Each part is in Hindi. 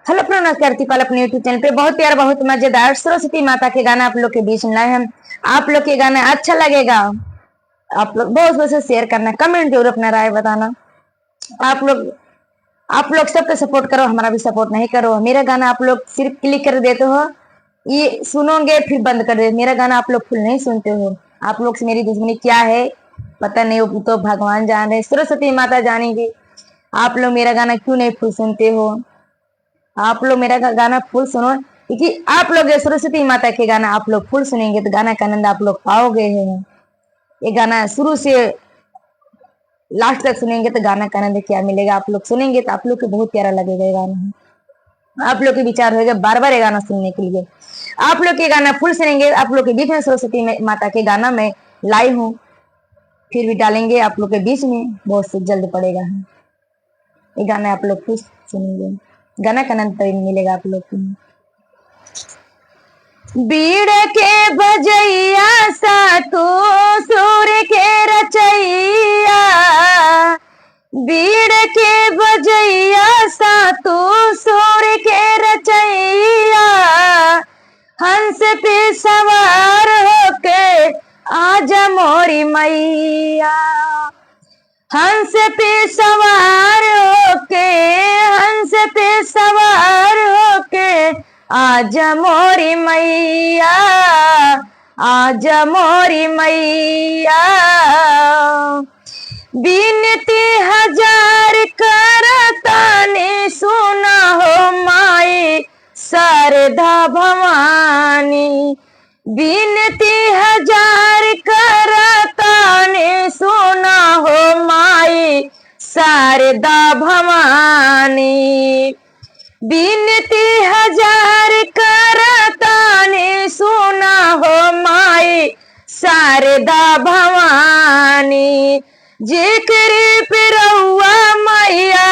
हेलो अपना नमस्कार तिपाल अपने यूट्यूब चैनल पे बहुत प्यारा बहुत मजेदार सरस्वती माता के गाना आप लोग के बीच में लाए हैं। आप लोग के गाना अच्छा लगेगा, आप लोग बहुत बहुत शेयर करना, कमेंट जरूर अपना राय बताना। आप लोग सबको सपोर्ट करो, हमारा भी सपोर्ट नहीं करो। मेरा गाना आप लोग सिर्फ क्लिक कर देते हो, ये सुनोगे फिर बंद कर देते। मेरा गाना आप लोग फुल नहीं सुनते हो। आप लोग से मेरी दुश्मनी क्या है पता नहीं, वो तो भगवान जान रहे, सरस्वती माता जानेंगे। आप लोग मेरा गाना क्यों नहीं फुल सुनते हो? आप लोग मेरा गाना फुल सुनो, क्योंकि आप लोग सरस्वती माता के गाना आप लोग फुल सुनेंगे तो गाना का आनंद आप लोग पाओगे। ये गाना शुरू से लास्ट तक सुनेंगे तो गाना का आनंद क्या मिलेगा? आप लोग सुनेंगे तो आप लोग को बहुत प्यारा लगेगा। ये गाना आप लोग के विचार होगा बार बार ये गाना सुनने के लिए। आप लोग के गाना फुल सुनेंगे। आप लोग के बीच में सरस्वती माता के गाना में लाई हूँ, फिर भी डालेंगे आप लोग के बीच में, बहुत से जल्द पड़ेगा। ये गाना आप लोग फुल सुनेंगे, गाना का आनंद मिलेगा आप लोग को। बीड़ के बजैया सा तू सूर्य के रचैया, बीड़ के बजैया सा तू सूर्य के रचैया, हंस पे सवार होके आजा मोरी मैया, हंस पे सवार होके, हंस पे सवार होके आजा मोरी मैया, आजा मोरी मैया। बिनती हजार करताने सुना हो माई शारदा भवानी, बिनती हजार करताने सुना हो माई शारदा भवानी, बिनती हजार करताने सुना हो माई शारदा भवानी। जेकरे पे रउआ मैया,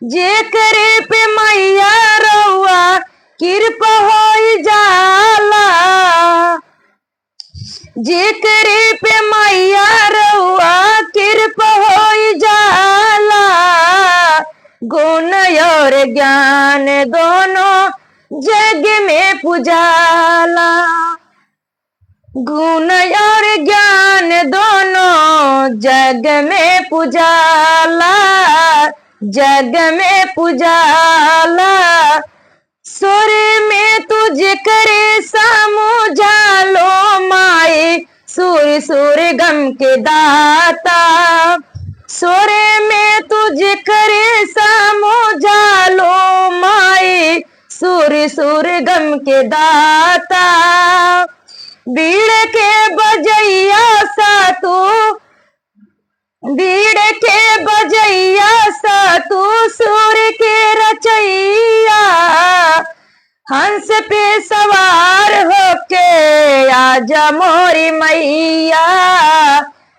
जेकरे पे मैया रउआ कृपा हो जाला, जेकरे पे मैया रउआ कृपा हो जाला, गुण और ज्ञान दोनों जग में पुजाला, गुण और ज्ञान दोनों जग में पुजाला, जग में पुजाला। सुर में तुझे करे समझालो माई, सुर सुर गम के दाता, सुर में तुझे करे समझालो माई, सुर सुर गम के दाता। बीड़ के बजैया सा तू, बीड़ के बजैया सा तू सूर्य के रचैया, हंस पे सवार होके आजा मोरी मैया,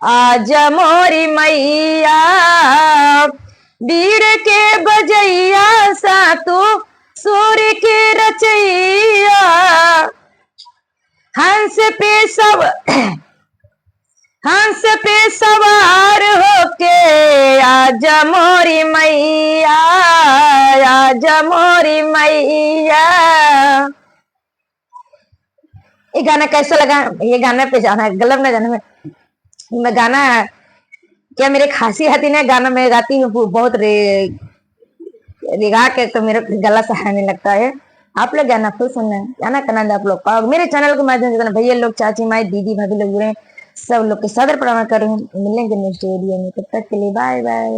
आजा मोरी मैया। बीड़ के बजैया सा तू सूर्य के रचैया, हंस पे सब हंस पे सवार होके आजा मोरी मैया, आजा मोरी मैया। ये गाना कैसा लगा? ये गाना पे जाना गलत ना जाना, मैं गाना क्या मेरे खांसी आती ना, गाना मैं गाती हूँ बहुत रिगा के, तो मेरे गला सहाने लगता है। आप लोग गाना फुल सुनना, गाना का आनंद आप लोग पाओगे। मेरे चैनल के माध्यम से भैया लोग, चाची माई, दीदी भाभी लोग जुड़े, सब लोग के सादर प्रणाम कर रहे हैं। मिलेंगे नेक्स्ट वीडियो में, तब तक के लिए बाय बाय।